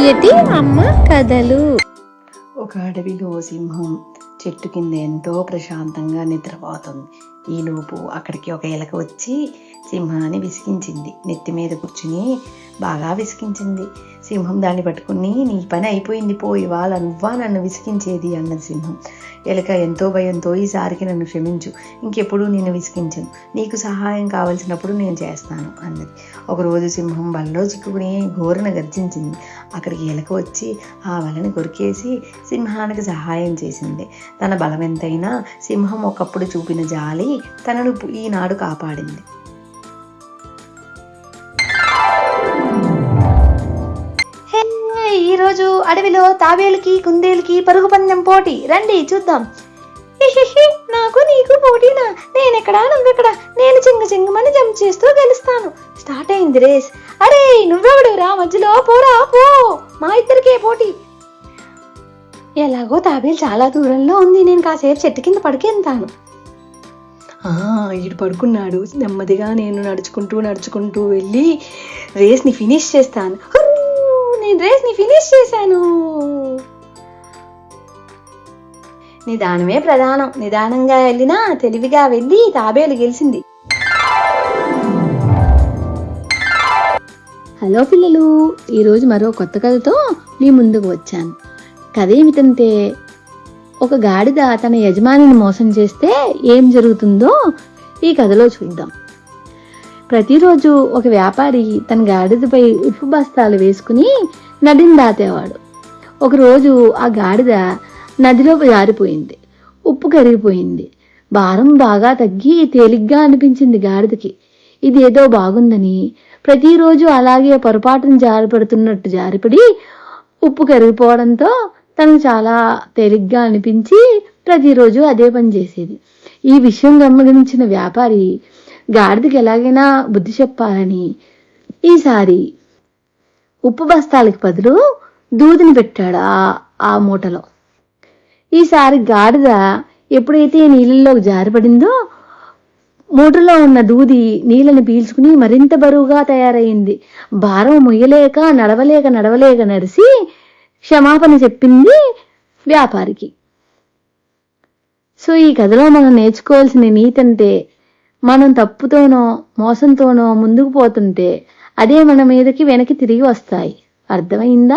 తీయటి అమ్మ కథలు. ఒక అడవిలో సింహం చెట్టు కింద ఎంతో ప్రశాంతంగా నిద్రపోతుంది. ఈలోపు అక్కడికి ఒక ఎలక వచ్చి సింహాన్ని విసిగించింది. నెత్తి మీద కూర్చుని బాగా విసిగించింది. సింహం దాన్ని పట్టుకుని, నీ పని అయిపోయింది, పో, ఇవాళ నువ్వా నన్ను విసిగించేది అన్నది సింహం. ఎలక ఎంతో భయంతో, ఈసారికి నన్ను క్షమించు, ఇంకెప్పుడు నిన్ను విసిగించను, నీకు సహాయం కావలసినప్పుడు నేను చేస్తాను అన్నది. ఒకరోజు సింహం వలలో చిక్కుకుని ఘోరన గర్జించింది. అక్కడికి ఎలక వచ్చి ఆ వలని కొరికేసి సింహానికి సహాయం చేసింది. తన బలం ఎంతైనా సింహం ఒకప్పుడు చూపిన జాలి తనను ఈనాడు కాపాడింది. ఈరోజు అడవిలో తాబేలుకి కుందేలుకి పరుగు పందెం పోటీ, రండి చూద్దాం. నాకు నీకు పోటీనా? నేనెక్కడా నువ్వెక్కడా? నేను చింగమని జంప్ చేస్తూ గెలుస్తాను. స్టార్ట్ అయింది రేస్. అరే నువ్వెవడు రా మధ్యలో, పోరా పో, మా ఇద్దరికే పోటీ. ఎలాగో తాబేలు చాలా దూరంలో ఉంది, నేను కాసేపు చెట్టు కింద పడుకెళ్తాను. ఈడు పడుకున్నాడు. నెమ్మదిగా నేను నడుచుకుంటూ వెళ్ళి రేస్ని ఫినిష్ చేస్తాను. నేను రేస్ని ఫినిష్ చేశాను. నిదానమే ప్రధానం. నిదానంగా వెళ్ళినా తెలివిగా వెళ్ళి తాబేలు గెలిచింది. హలో పిల్లలు, ఈరోజు మరో కొత్త కథతో మీ ముందుకు వచ్చాను. కథ ఏమిటంటే, ఒక గాడిద తన యజమానిని మోసం చేస్తే ఏం జరుగుతుందో ఈ కథలో చూద్దాం. ప్రతిరోజు ఒక వ్యాపారి తన గాడిదపై ఉప్పు బస్తాలు వేసుకుని నదిని దాటేవాడు. ఒకరోజు ఆ గాడిద నదిలో జారిపోయింది. ఉప్పు కరిగిపోయింది. భారం బాగా తగ్గి తేలిగ్గా అనిపించింది గాడిదకి. ఇదేదో బాగుందని ప్రతిరోజు అలాగే పొరపాటును జారిపడుతున్నట్టు జారిపడి ఉప్పు కరిగిపోవడంతో తనకు చాలా తేలిగ్గా అనిపించి ప్రతిరోజు అదే పని చేసేది. ఈ విషయం గమనించిన వ్యాపారి గాడిదకి ఎలాగైనా బుద్ధి చెప్పాలని ఈసారి ఉప్పు బస్తాలకి బదులు దూదిని పెట్టాడు ఆ మూటలో. ఈసారి గాడిద ఎప్పుడైతే నీళ్ళలోకి జారిపడిందో మూటలో ఉన్న దూది నీళ్ళని పీల్చుకుని మరింత బరువుగా తయారైంది. భారం మొయ్యలేక నడవలేక నడిసి క్షమాపణ చెప్పింది వ్యాపారికి. సో ఈ కథలో మనం నేర్చుకోవాల్సిన నీతి అంటే, మనం తప్పుతోనో మోసంతోనో ముందుకు పోతుంటే అదే మన మీదకి వెనక్కి తిరిగి వస్తాయి. అర్థమైందా?